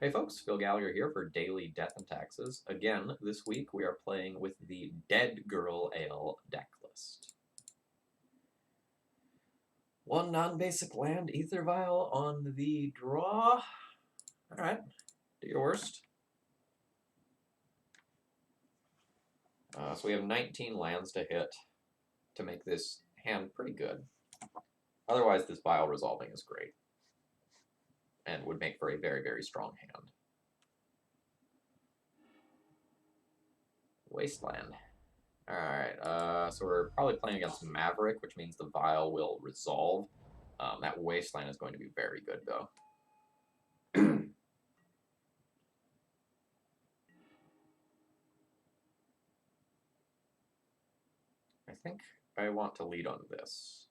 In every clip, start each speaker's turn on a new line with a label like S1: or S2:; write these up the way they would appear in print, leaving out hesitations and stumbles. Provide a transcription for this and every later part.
S1: Hey folks, Phil Gallagher here for Daily Death and Taxes. Again, this week we are playing with the Deadgirl Ale deck list. One non-basic land, Ether Vial on the draw. Alright, do your worst. So we have 19 lands to hit to make this hand pretty good. Otherwise, this Vial resolving is great and would make for a very, very strong hand. Wasteland. Alright, so we're probably playing against Maverick, which means the Vial will resolve. That Wasteland is going to be very good, though. I think I want to lead on this.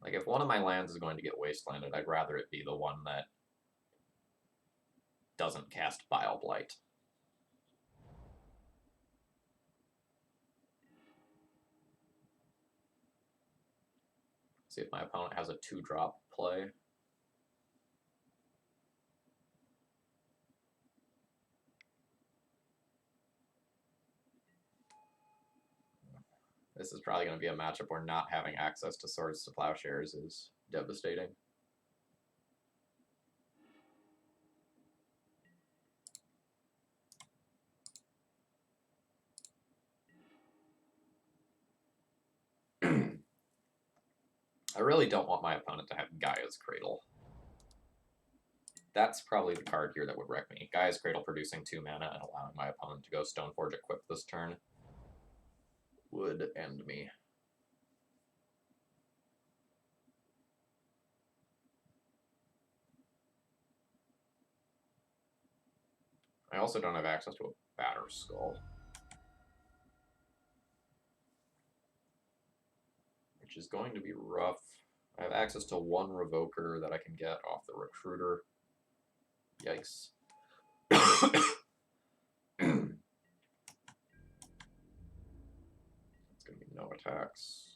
S1: Like, if one of my lands is going to get wastelanded, I'd rather it be the one that doesn't cast Bile Blight. See if my opponent has a 2-drop play. This is probably going to be a matchup where not having access to Swords to Plowshares is devastating. I really don't want my opponent to have Gaia's Cradle. That's probably the card here that would wreck me. Gaia's Cradle producing 2 mana and allowing my opponent to go Stoneforge Equip this turn would end me. I also don't have access to a Batterskull, which is going to be rough. I have access to 1 Revoker that I can get off the Recruiter. Yikes. It's going to be no attacks.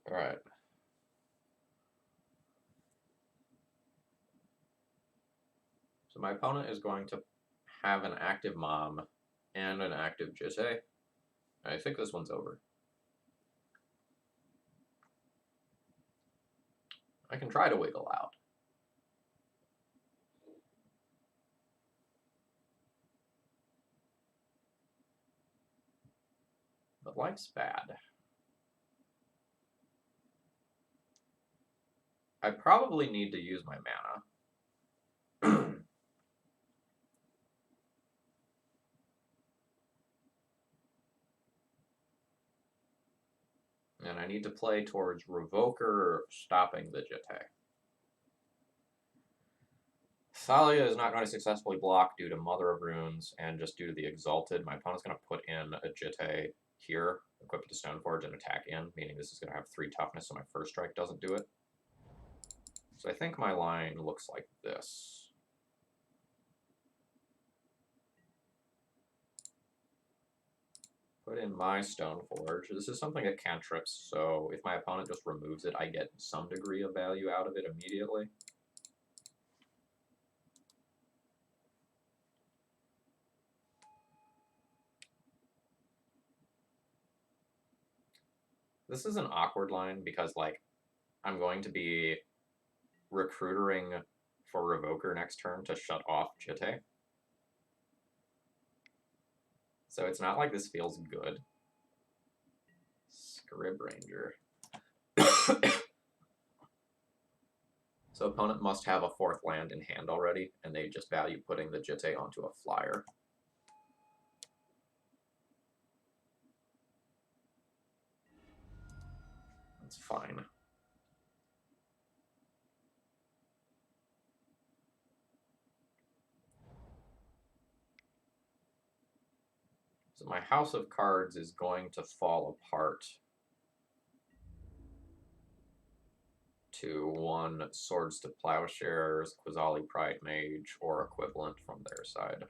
S1: Alright. So my opponent is going to have an active Mom and an active Jitte. I think this one's over. I can try to wiggle out. But life's bad. I probably need to use my mana. And I need to play towards Revoker stopping the Jitte. Thalia is not going to successfully block due to Mother of Runes and just due to the Exalted. My opponent's going to put in a Jitte here, equip it to Stoneforge, and attack in, meaning this is going to have 3 toughness, so my first strike doesn't do it. So I think my line looks like this. Put in my Stoneforge. This is something that cantrips, so if my opponent just removes it, I get some degree of value out of it immediately. This is an awkward line because, like, I'm going to be recruitering for Revoker next turn to shut off Jitte. So it's not like this feels good. Scrib Ranger. So opponent must have a 4th land in hand already, and they just value putting the Jitte onto a flyer. That's fine. So my house of cards is going to fall apart to 1 Swords to Plowshares, Quasali Pride Mage, or equivalent from their side.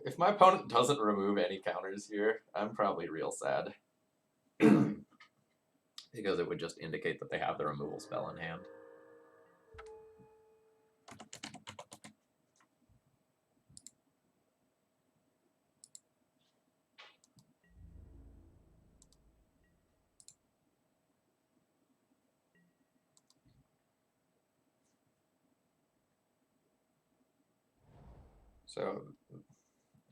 S1: If my opponent doesn't remove any counters here, I'm probably real sad. Because it would just indicate that they have the removal spell in hand. So,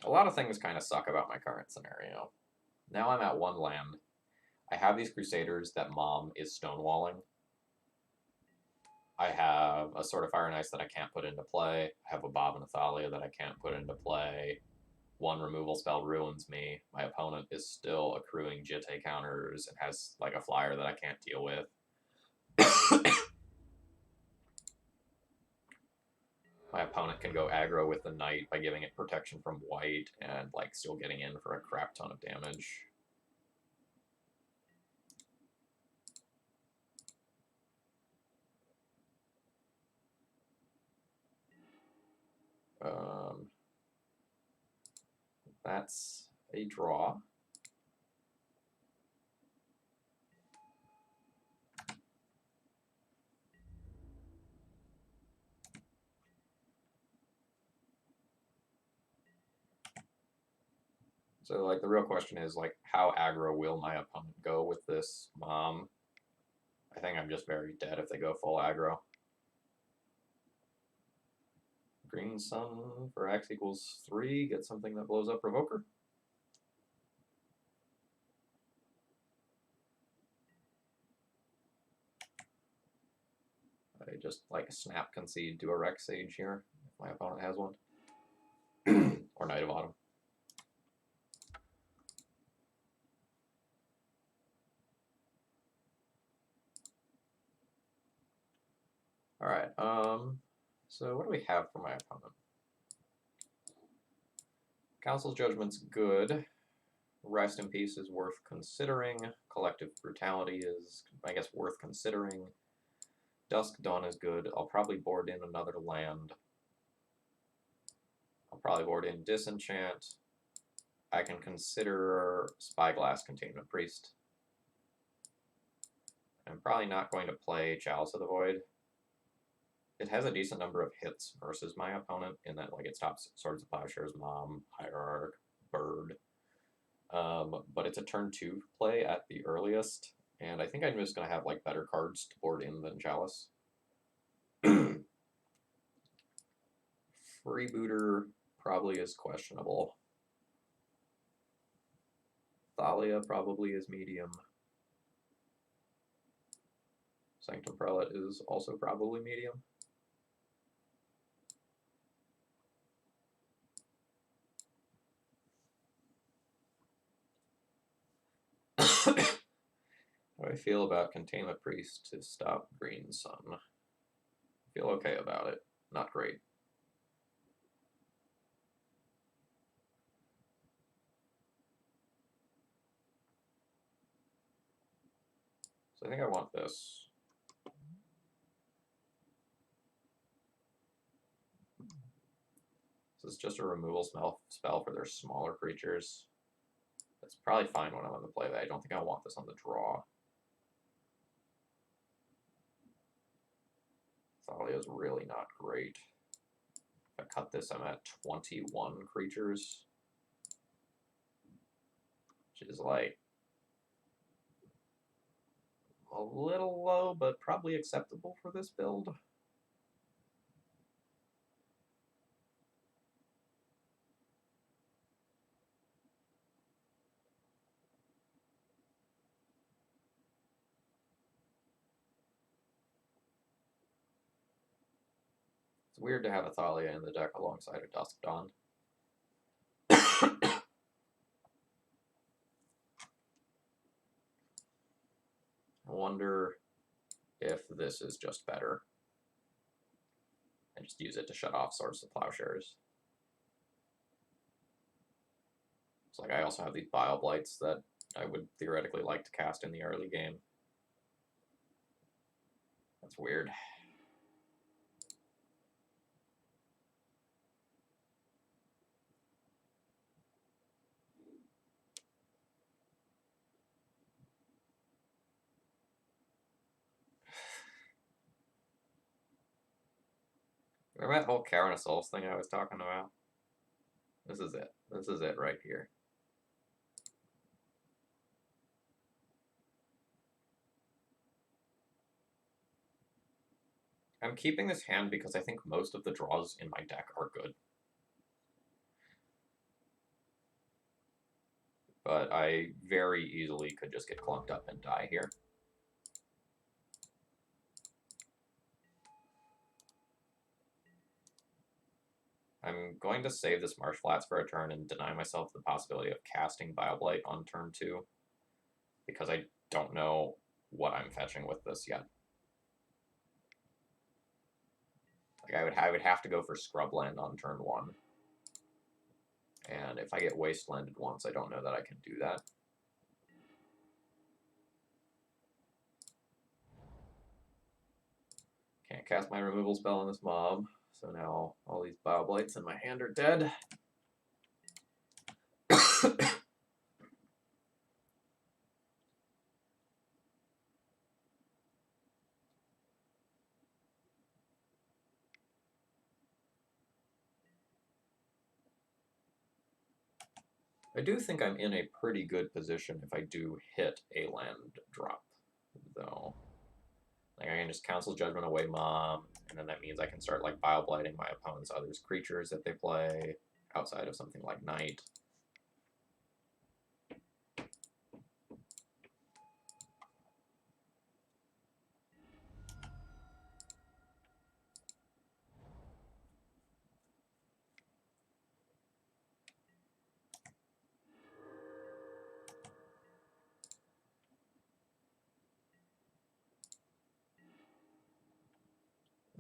S1: a lot of things kind of suck about my current scenario. Now I'm at 1 land. I have these Crusaders that Mom is stonewalling. I have a Sword of Fire and Ice that I can't put into play. I have a Bob and Athalia that I can't put into play. 1 removal spell ruins me. My opponent is still accruing Jitte counters and has like a flyer that I can't deal with. My opponent can go aggro with the Knight by giving it protection from white and like still getting in for a crap ton of damage. That's a draw. So, like, the real question is, like, how aggro will my opponent go with this Mom? I think I'm just very dead if they go full aggro. Green Sun for X equals 3. Get something that blows up Provoker. I just, like, snap concede, do a Rex Sage here, if my opponent has one. Or Knight of Autumn. Alright, so what do we have for my opponent? Council's Judgment's good. Rest in Peace is worth considering. Collective Brutality is, I guess, worth considering. Dusk Dawn is good. I'll probably board in another land. I'll probably board in Disenchant. I can consider Spyglass Containment Priest. I'm probably not going to play Chalice of the Void. It has a decent number of hits versus my opponent in that, like, it stops Swords of Plowshares, Mom, Hierarch, Bird. But it's a turn 2 play at the earliest, and I think I'm just going to have, like, better cards to board in than Chalice. Freebooter probably is questionable. Thalia probably is medium. Sanctum Prelate is also probably medium. How do I feel about Containment Priest to stop Green Sun? I feel okay about it. Not great. So I think I want this. This is just a removal spell for their smaller creatures. That's probably fine when I'm on the play, but I don't think I want this on the draw. Thalia's really not great. If I cut this, I'm at 21 creatures. which is like a little low, but probably acceptable for this build. It's weird to have a Thalia in the deck alongside a Dusk Dawn. I wonder if this is just better. I just use it to shut off Swords to Plowshares. It's like I also have these Bile Blights that I would theoretically like to cast in the early game. That's weird. Remember that whole Karen of Souls thing I was talking about? This is it. This is it right here. I'm keeping this hand because I think most of the draws in my deck are good. But I very easily could just get clunked up and die here. I'm going to save this Marsh Flats for a turn and deny myself the possibility of casting Bile Blight on turn 2, because I don't know what I'm fetching with this yet. Like I would have to go for Scrubland on turn 1. And if I get Wastelanded once, I don't know that I can do that. Can't cast my removal spell on this mob, so now all these Bile Blights in my hand are dead. I do think I'm in a pretty good position if I do hit a land drop, though. Like I can just Council Judgment away Mom, and then that means I can start like Bile Blighting my opponent's other creatures that they play outside of something like Knight.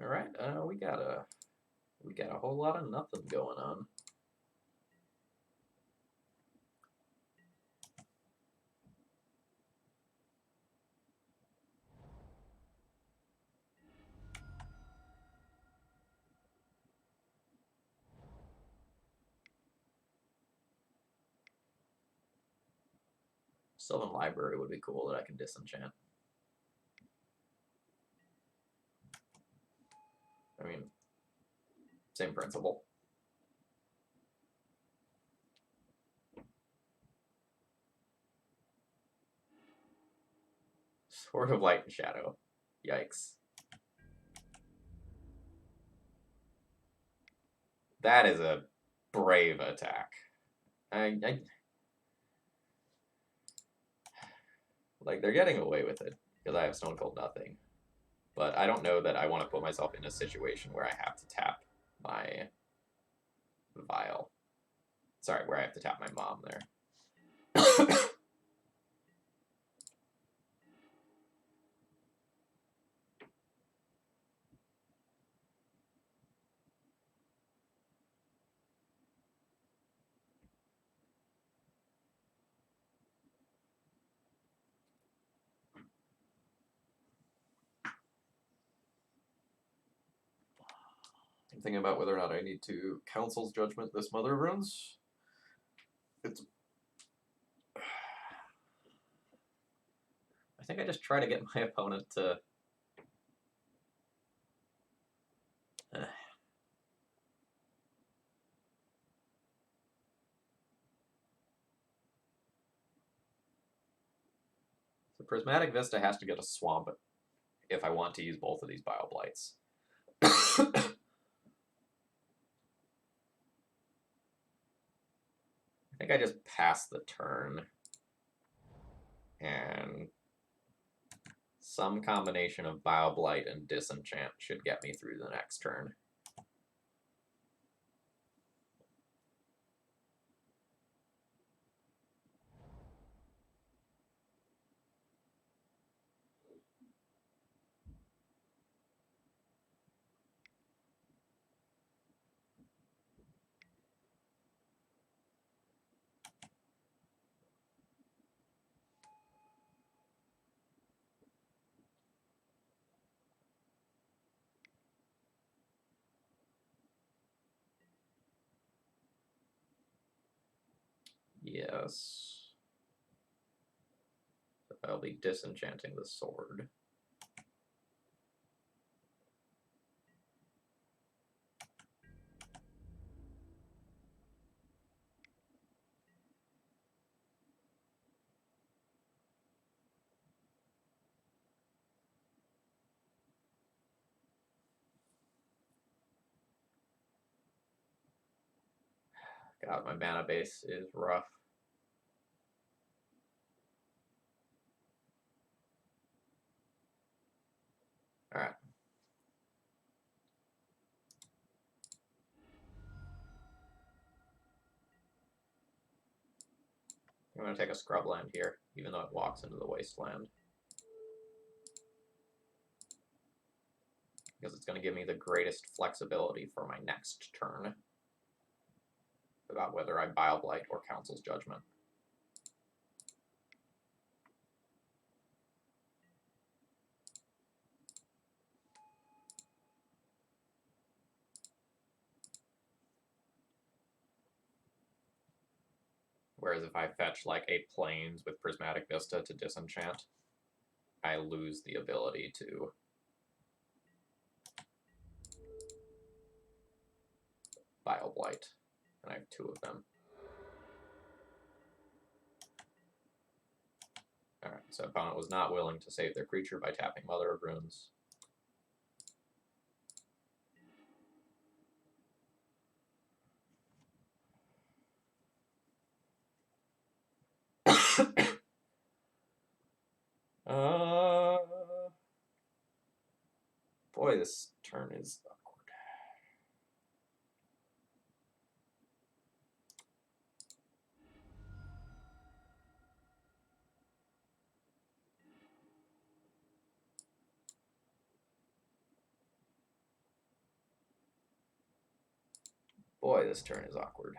S1: All right, we got a whole lot of nothing going on. Sylvan Library would be cool that I can disenchant. I mean, same principle. Sword of Light and Shadow. Yikes. That is a brave attack. Like, they're getting away with it, because I have Stone Cold Nothing. But I don't know that I want to put myself in a situation where I have to tap my Vial. Sorry, where I have to tap my Mom there. I'm thinking about whether or not I need to Council's Judgment this Mother of Runes. It's... I think I just try to get my opponent to... Prismatic Vista has to get a swamp if I want to use both of these Bile Blights. I think I just pass the turn. And some combination of Bile Blight and Disenchant should get me through the next turn. Yes. I'll be disenchanting the sword. God, my mana base is rough. Alright. I'm going to take a Scrubland here, even though it walks into the Wasteland. Because it's going to give me the greatest flexibility for my next turn about whether I Bile Blight or Council's Judgment. Whereas if I fetch like a Plains with Prismatic Vista to disenchant, I lose the ability to Bile Blight. And I have two of them. Alright, so opponent was not willing to save their creature by tapping Mother of Runes. Boy, this turn is awkward. Boy, this turn is awkward.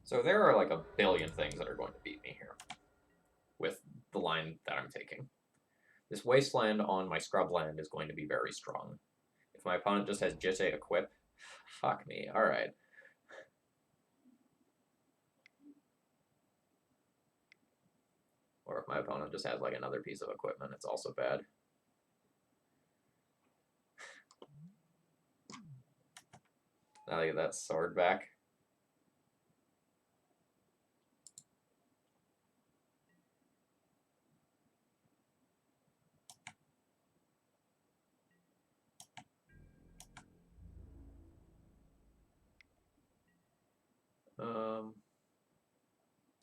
S1: So there are like a billion things that are going to beat me here with the line that I'm taking. This Wasteland on my Scrubland is going to be very strong. If my opponent just has Jitte equip, fuck me, alright. Or if my opponent just has like another piece of equipment, it's also bad. Now I get that sword back.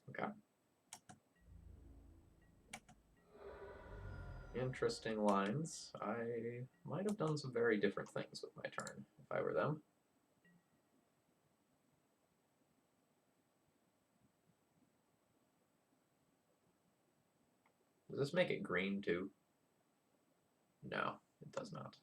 S1: Okay. Interesting lines. I might have done some very different things with my turn if I were them. Does this make it green too? No, it does not.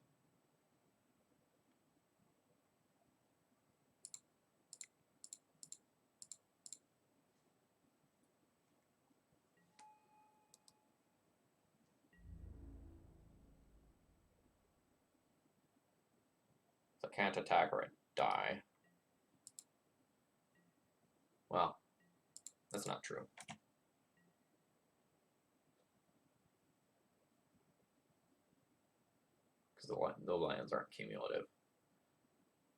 S1: So I can't attack or I die. Well, that's not true. because the lands aren't cumulative.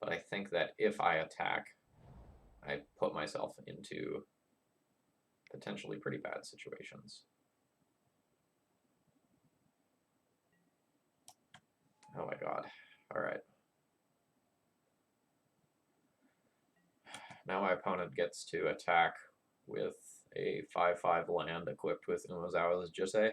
S1: But I think that if I attack, I put myself into potentially pretty bad situations. Oh my god. Alright. Now my opponent gets to attack with a 5/5 land equipped with Umezawa's Jisei.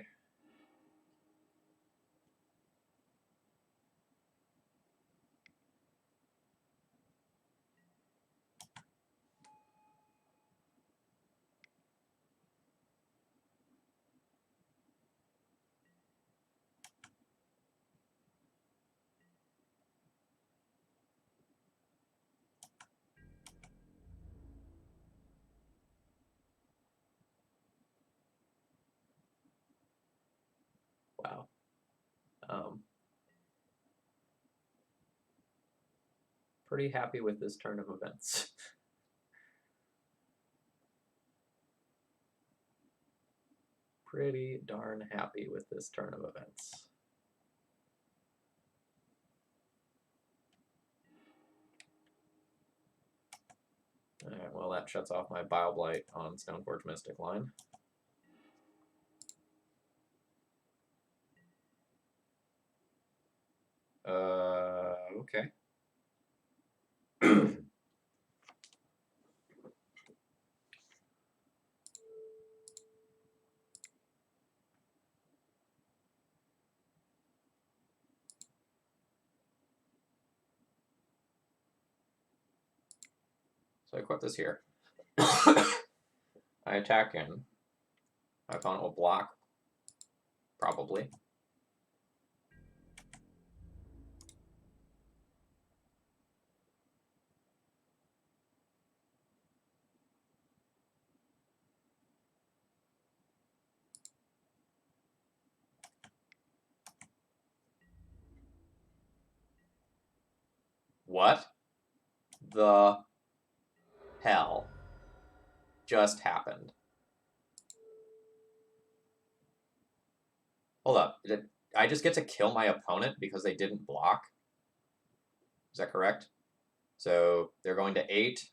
S1: Wow. Pretty happy with this turn of events. Pretty darn happy with this turn of events. Alright, well that shuts off my Bile Blight on Stoneforge Mystic line. Okay. So I equip this here. I attack in. My opponent will block, probably. What the hell just happened? Hold up. Did I just get to kill my opponent because they didn't block? Is that correct? So they're going to 8.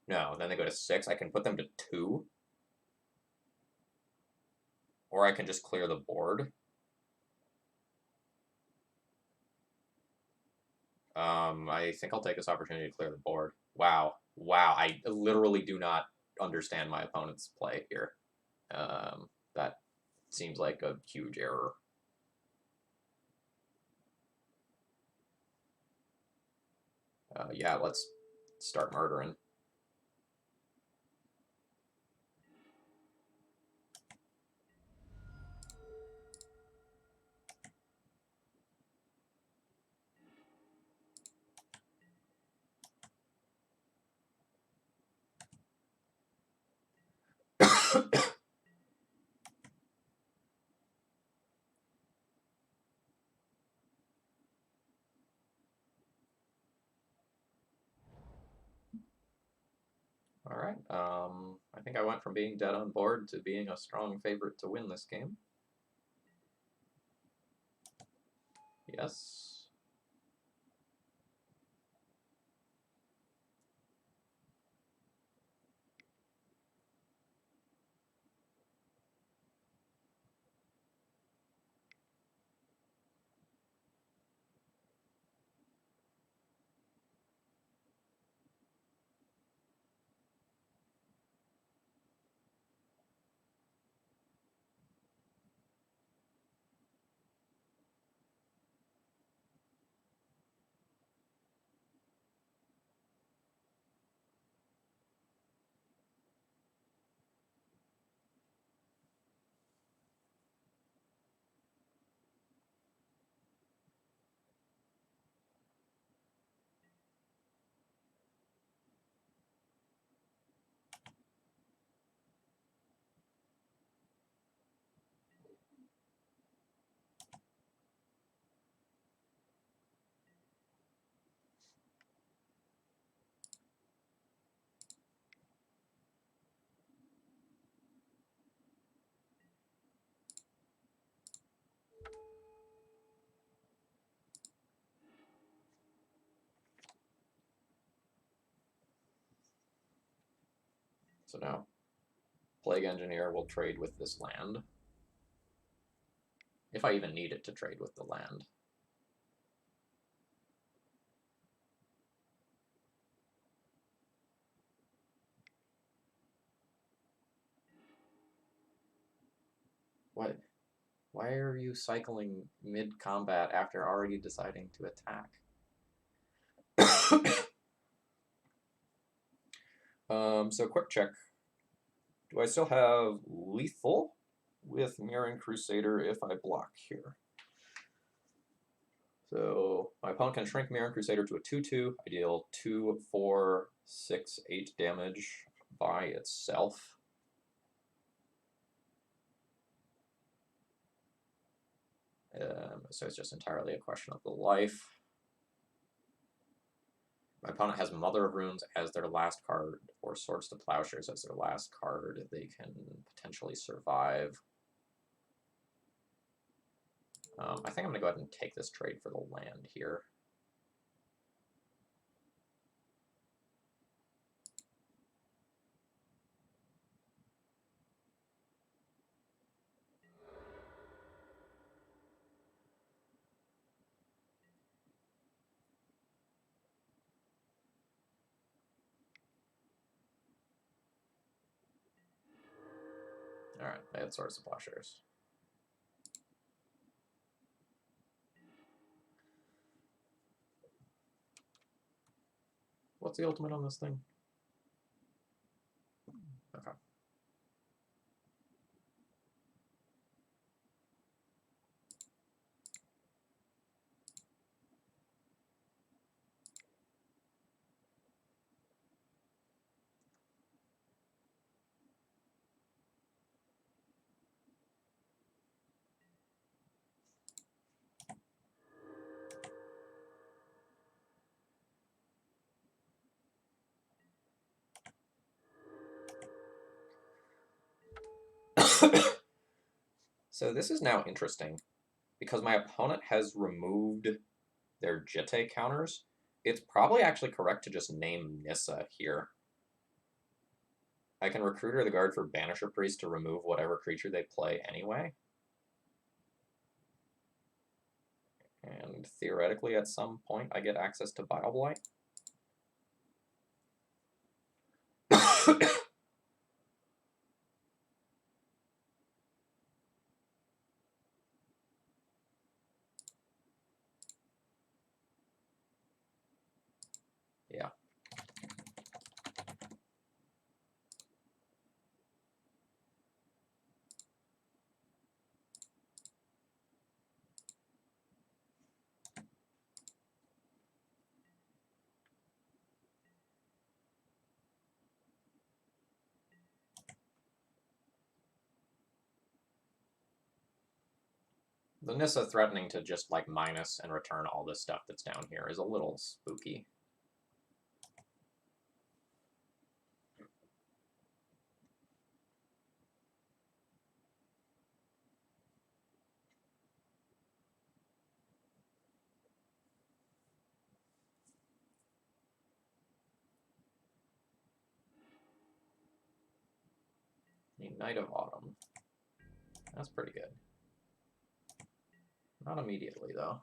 S1: No, then they go to 6. I can put them to 2. Or I can just clear the board. I think I'll take this opportunity to clear the board. Wow. Wow. I literally do not understand my opponent's play here. That seems like a huge error. Yeah, let's start murdering. All right. I think I went from being dead on board to being a strong favorite to win this game. Yes. So now Plague Engineer will trade with this land. If I even need it to trade with the land. What? Why are you cycling mid-combat after already deciding to attack? So quick check. Do I still have lethal with Mirroring Crusader if I block here? So my opponent can shrink Mirroring Crusader to a 2/2. I deal 2, 4, 6, 8 damage by itself. So it's just entirely a question of the life. My opponent has Mother of Runes as their last card, or Swords to Plowshares as their last card. They can potentially survive. I think I'm going to go ahead and take this trade for the land here. Alright, they had Swords to Plowshares. What's the ultimate on this thing? Okay. So this is now interesting, because my opponent has removed their Jitte counters. It's probably actually correct to just name Nissa here. I can Recruiter the Guard for Banisher Priest to remove whatever creature they play anyway. And theoretically, at some point, I get access to Bile Blight. Yeah. The Nissa threatening to just, like, minus and return all this stuff that's down here is a little spooky. The Knight of Autumn. That's pretty good. Not immediately, though.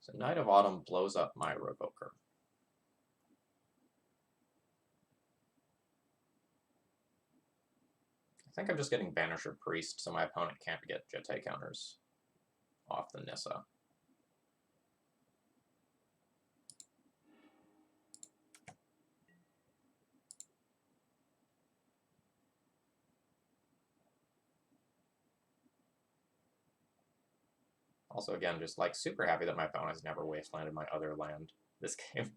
S1: So Knight of Autumn blows up my Revoker. I think I'm just getting Banisher Priest so my opponent can't get Jitte counters off the Nissa. Also, again, just like super happy that my opponent has never wastelanded my other land this game.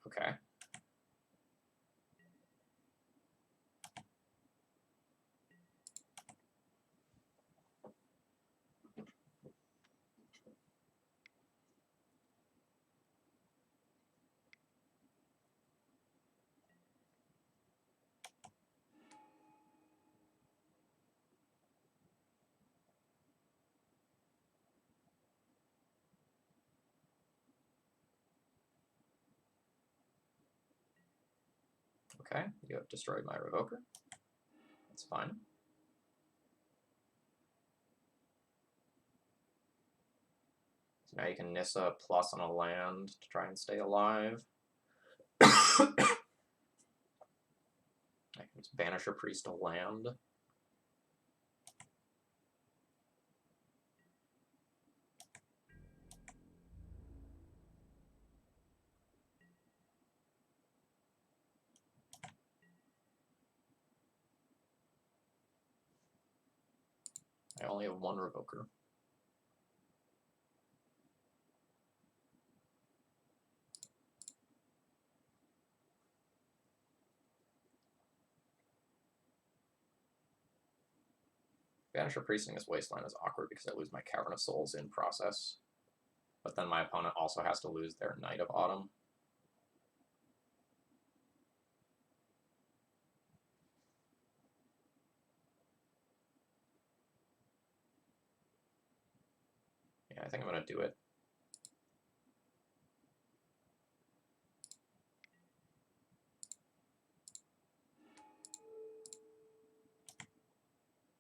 S1: Okay. Okay, you have destroyed my Revoker. That's fine. So now you can Nissa plus on a land to try and stay alive. I can just banish a priest a land. I only have one Revoker. Banish a priest in this wasteland is awkward because I lose my Cavern of Souls in process. But then my opponent also has to lose their Knight of Autumn. Yeah, I think I'm going to do it.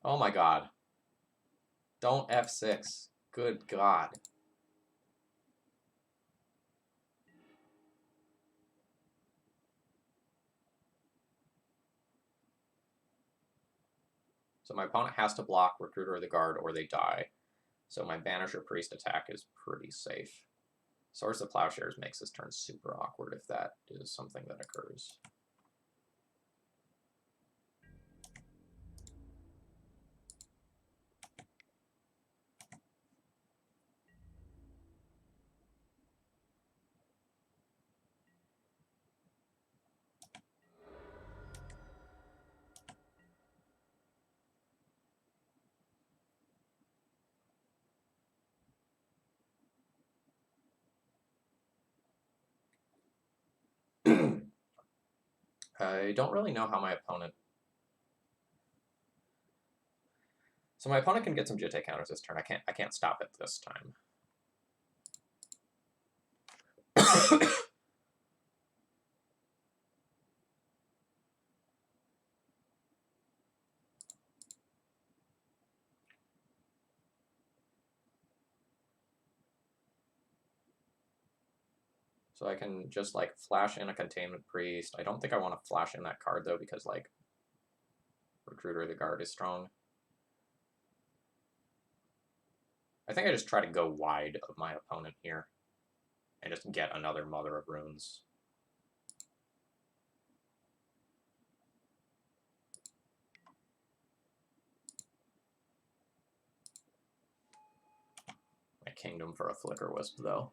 S1: Oh my god. Don't F6. Good god. So my opponent has to block Recruiter of the Guard or they die. So my Banisher Priest attack is pretty safe. Source of Plowshares makes this turn super awkward if that is something that occurs. I don't really know how my opponent... So my opponent can get some Jitte counters this turn. I can't stop it this time. So I can just, like, flash in a Containment Priest. I don't think I want to flash in that card, though, because, like, Recruiter of the Guard is strong. I think I just try to go wide of my opponent here and just get another Mother of Runes. My Kingdom for a Flicker Wisp, though.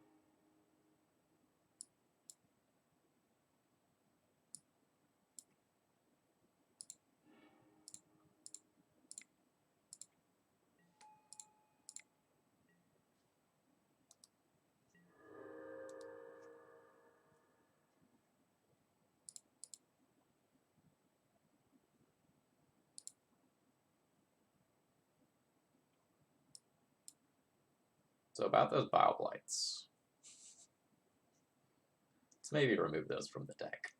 S1: So about those Bile Blights. Let's maybe remove those from the deck.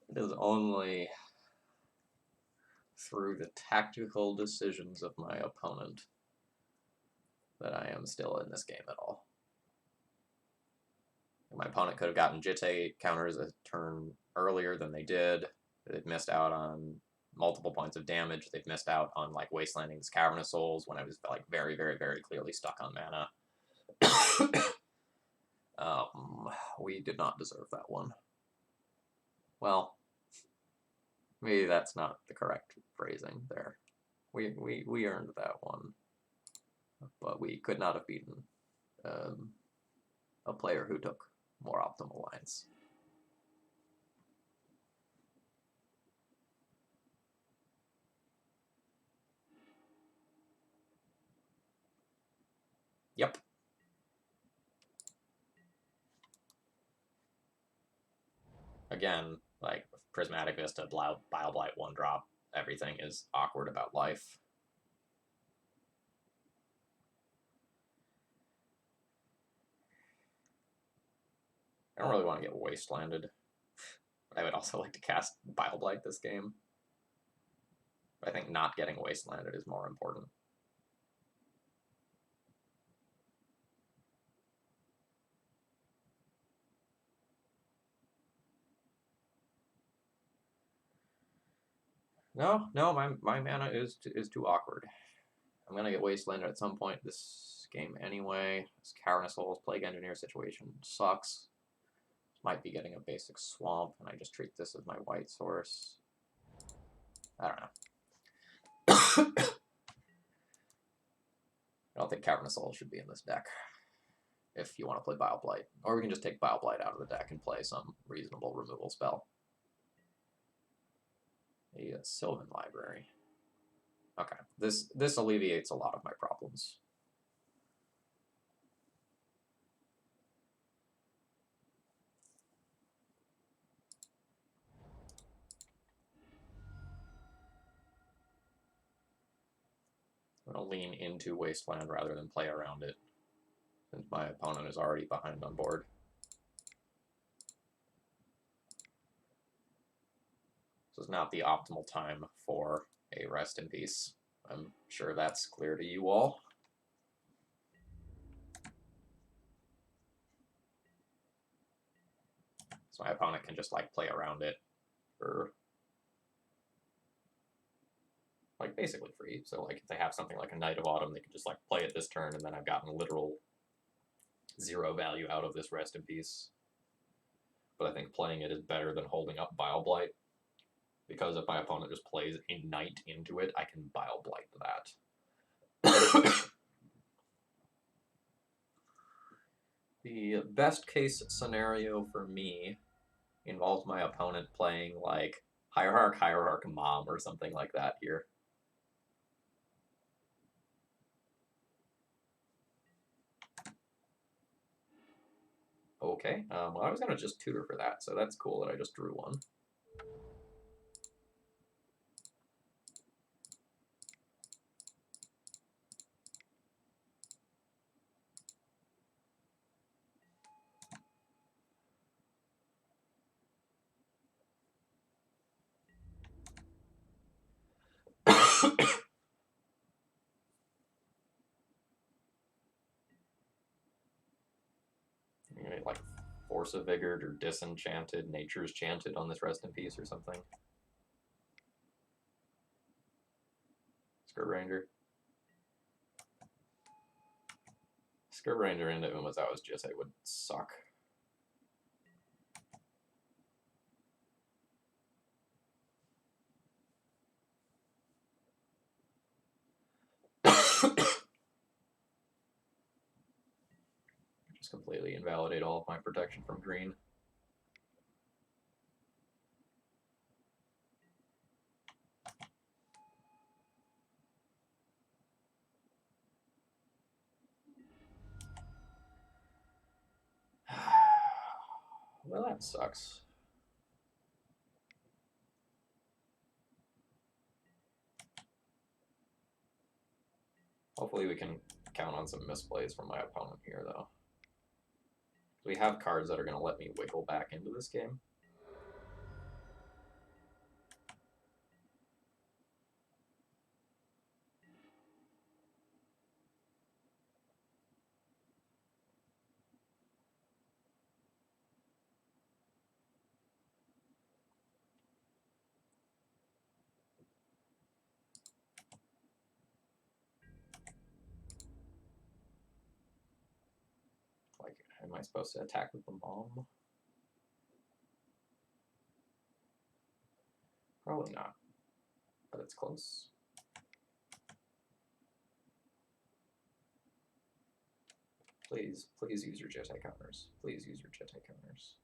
S1: It is only through the tactical decisions of my opponent that I am still in this game at all. My opponent could have gotten Jitte counters a turn earlier than they did. They've missed out on multiple points of damage. They've missed out on, like, wastelanding this Cavern of Souls when I was, like, very, very, very clearly stuck on mana. We did not deserve that one. Well, maybe that's not the correct phrasing there. We earned that one, but we could not have beaten a player who took more optimal lines. Yep. Again, like Prismatic Vista, Bile Blight, 1-drop, everything is awkward about life. I don't really want to get Wastelanded. I would also like to cast Bile Blight this game. But I think not getting Wastelanded is more important. No, my mana is too awkward. I'm gonna get Wastelanded at some point this game anyway. This Cavern of Souls Plague Engineer situation sucks. Might be getting a basic Swamp, and I just treat this as my white source. I don't know. I don't think Cavern of Souls should be in this deck if you want to play Bile Blight. Or we can just take Bile Blight out of the deck and play some reasonable removal spell. A Sylvan Library. Okay, this alleviates a lot of my problems. I'm going to lean into Wasteland rather than play around it, since my opponent is already behind on board. This is not the optimal time for a Rest in Peace. I'm sure that's clear to you all. So my opponent can just like play around it for like basically free. So like if they have something like a Night of Autumn, they can just like play it this turn, and then I've gotten literal 0 value out of this Rest in Peace. But I think playing it is better than holding up Bile Blight, because if my opponent just plays a Night into it, I can Bile Blight that. The best case scenario for me involves my opponent playing like Hierarch Mom or something like that here. Okay, well I was going to just tutor for that, so that's cool that I just drew one. Like Force of Vigor or Disenchanted, Nature's Chanted on this Rest in Peace or something. Scourge Ranger. Scourge Ranger into Umazawa's Jite would suck. Just completely invalidate all of my protection from green. Well, that sucks. Hopefully we can count on some misplays from my opponent here, though. We have cards that are going to let me wiggle back into this game. Like, am I supposed to attack with the Mom? Probably not, but it's close. Please, please use your Jitte counters. Please use your Jitte counters.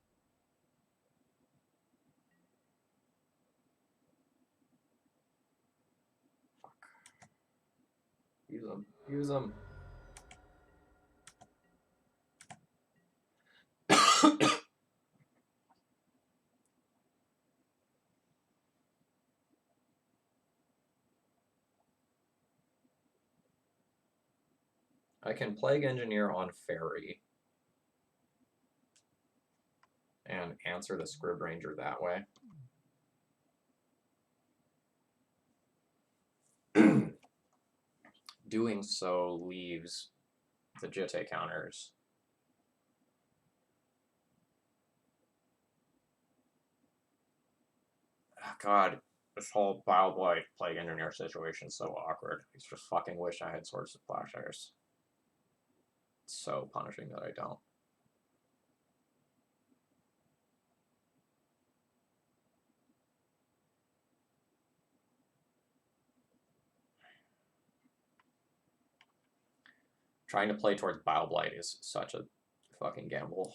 S1: Fuck. Use them. Use them. I can Plague Engineer on Fairy and answer the Scrib Ranger that way. Doing so leaves the Jitte counters. Oh, God, this whole Bile Blight Plague Engineer situation is so awkward. I just fucking wish I had Swords of Plowshares. It's so punishing that I don't. Trying to play towards Bile Blight is such a fucking gamble.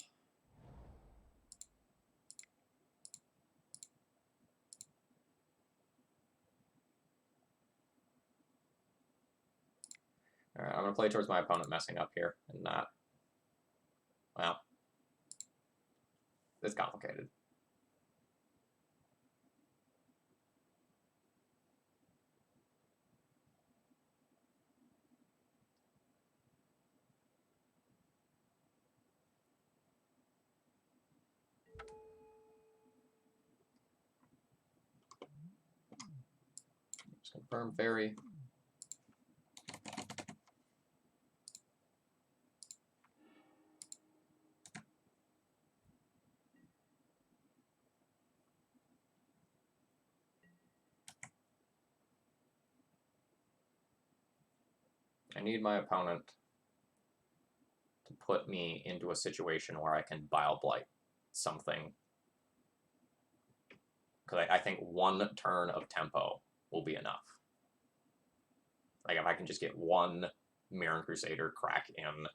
S1: Alright, I'm going to play towards my opponent messing up here and not. Well, it's complicated. Just confirm Fairy. I need my opponent to put me into a situation where I can Bile Blight something. Because I think one turn of tempo will be enough. Like, if I can just get one Mirren Crusader crack in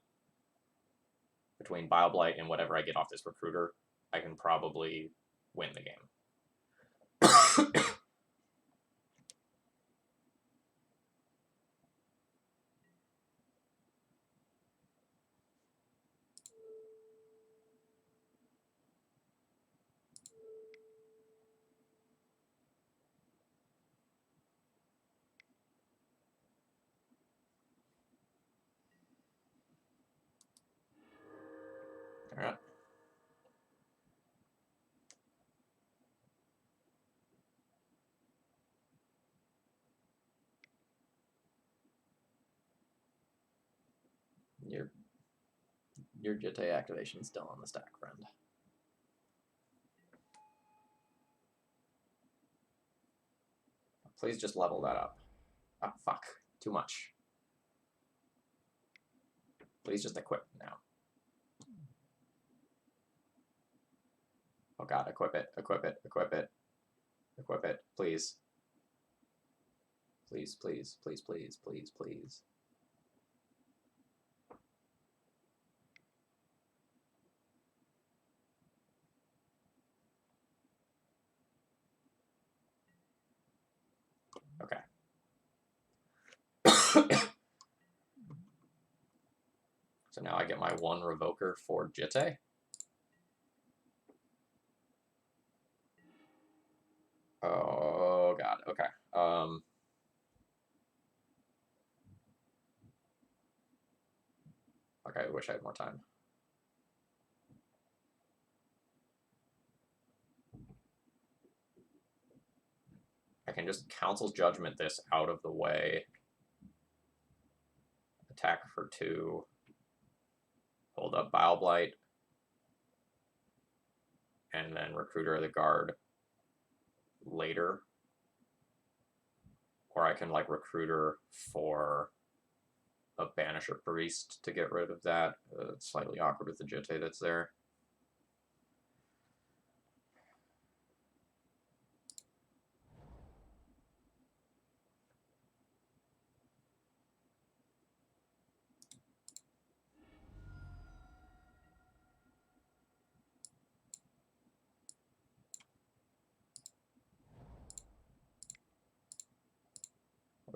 S1: between Bile Blight and whatever I get off this Recruiter, I can probably win the game. All right. Your Jitte activation is still on the stack, friend. Please just level that up. Oh, fuck. Too much. Please just equip now. Oh god, equip it, equip it, equip it. Equip it, please. Please, please, please, please, please, please. Okay. So now I get my one Revoker for Jitte. Oh god, okay. Okay, I wish I had more time. I can just Council's Judgment this out of the way. Attack for 2. Hold up Bile Blight. And then Recruiter of the Guard later. Or I can like Recruiter for a Banisher Priest to get rid of that. It's slightly awkward with the Jitte that's there.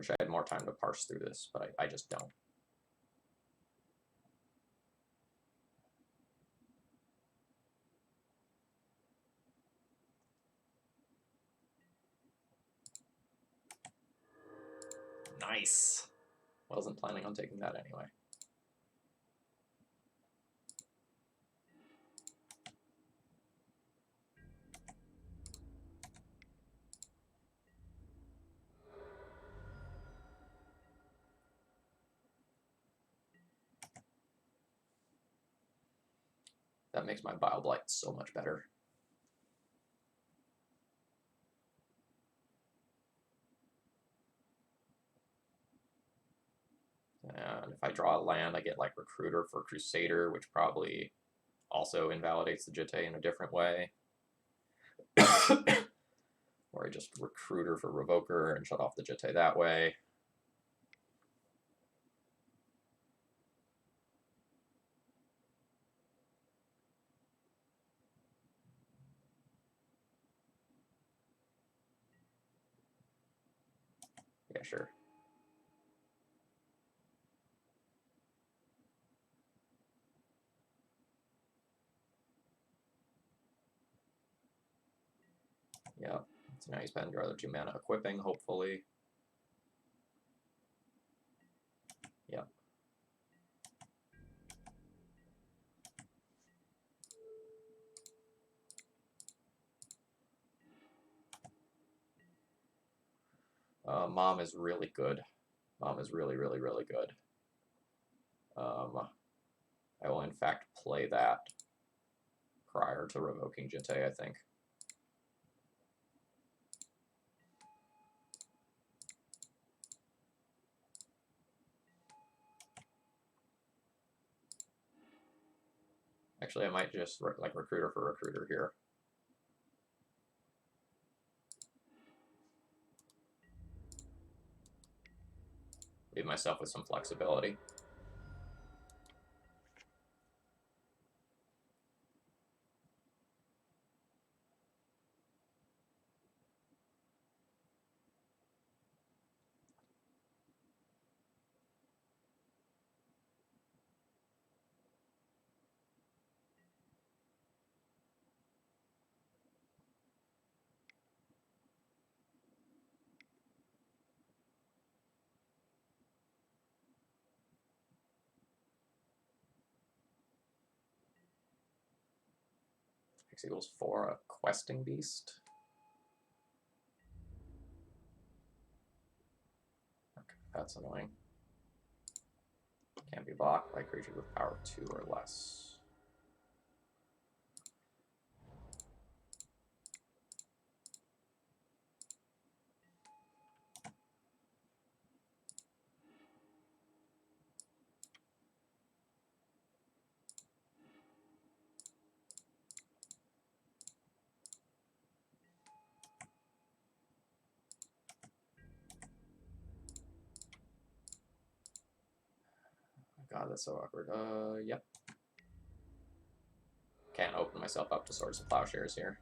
S1: Wish I had more time to parse through this, but I just don't. Nice. Wasn't planning on taking that anyway. That makes my Bile Blight so much better. And if I draw a land, I get like Recruiter for Crusader, which probably also invalidates the Jitte in a different way. Or I just Recruiter for Revoker and shut off the Jitte that way. Yeah, sure. Yeah, so now you spend your other 2 mana equipping, hopefully. Yep. Mom is really good. Mom is really, really, really good. I will in fact play that prior to revoking Jitte, I think. Actually, I might just like Recruiter for Recruiter here. Leave myself with some flexibility. X equals 4, a Questing Beast. Okay, that's annoying. Can't be blocked by creatures with power 2 or less. God, that's so awkward. Yep. Can't open myself up to Swords of Plowshares here.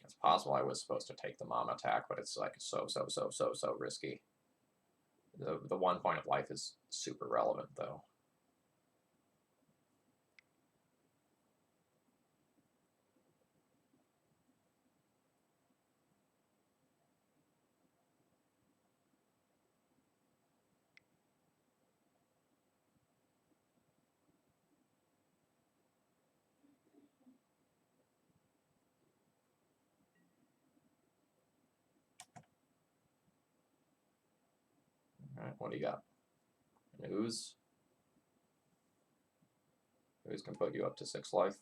S1: It's possible I was supposed to take the mom attack, but it's like so risky. The 1 point of life is super relevant, though. Alright, what do you got? An Ooze? Ooze can put you up to 6 life.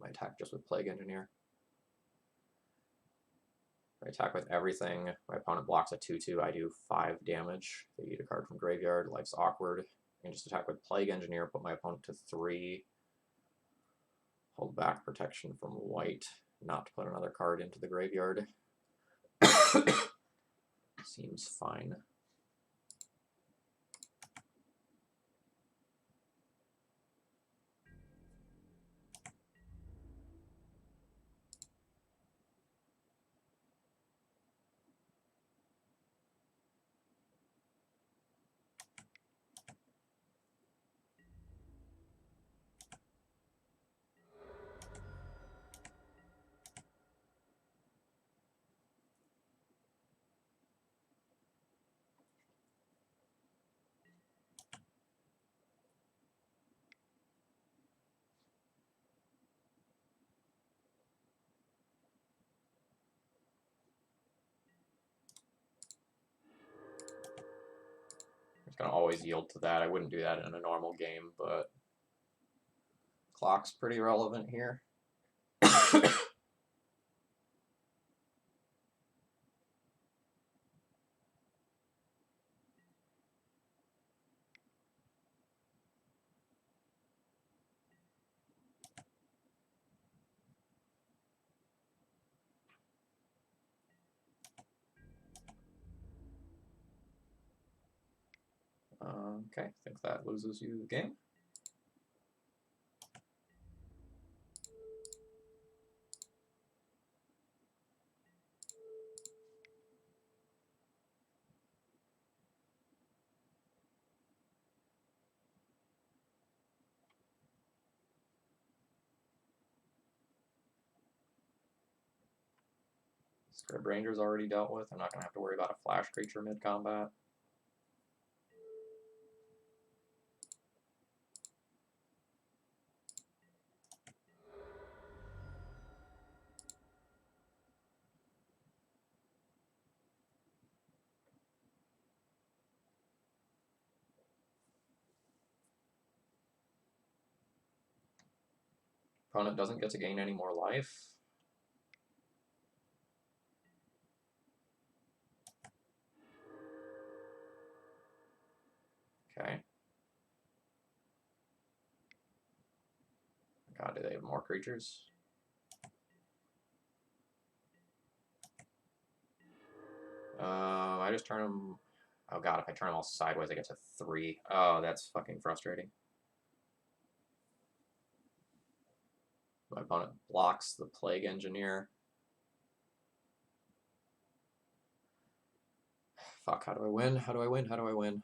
S1: I attack just with Plague Engineer. I attack with everything. My opponent blocks a 2/2. I do 5 damage. They eat a card from graveyard. Life's awkward. I can just attack with Plague Engineer, put my opponent to 3. Hold back protection from white, not to put another card into the graveyard. Seems fine. Gonna always yield to that. I wouldn't do that in a normal game, but clock's pretty relevant here. Okay, I think that loses you the game. Scrib Ranger's already dealt with. I'm not going to have to worry about a flash creature mid-combat. Opponent doesn't get to gain any more life. Okay. God, do they have more creatures? I just turn them... Oh god, if I turn them all sideways, I get to 3. Oh, that's fucking frustrating. My opponent blocks the Plague Engineer. Fuck, how do I win? How do I win? How do I win?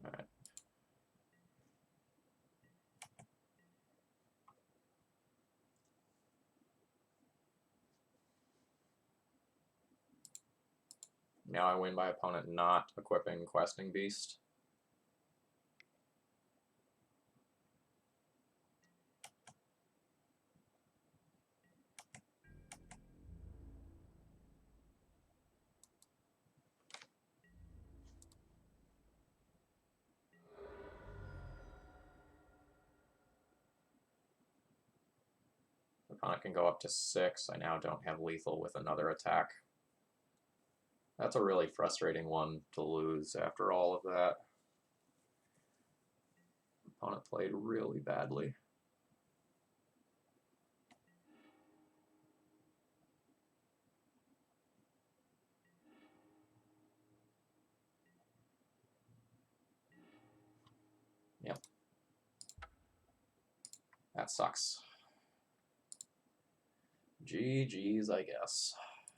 S1: Alright. Now I win by opponent not equipping Questing Beast. Opponent can go up to 6. I now don't have lethal with another attack. That's a really frustrating one to lose after all of that. Opponent played really badly. Yep. That sucks. GG's, I guess.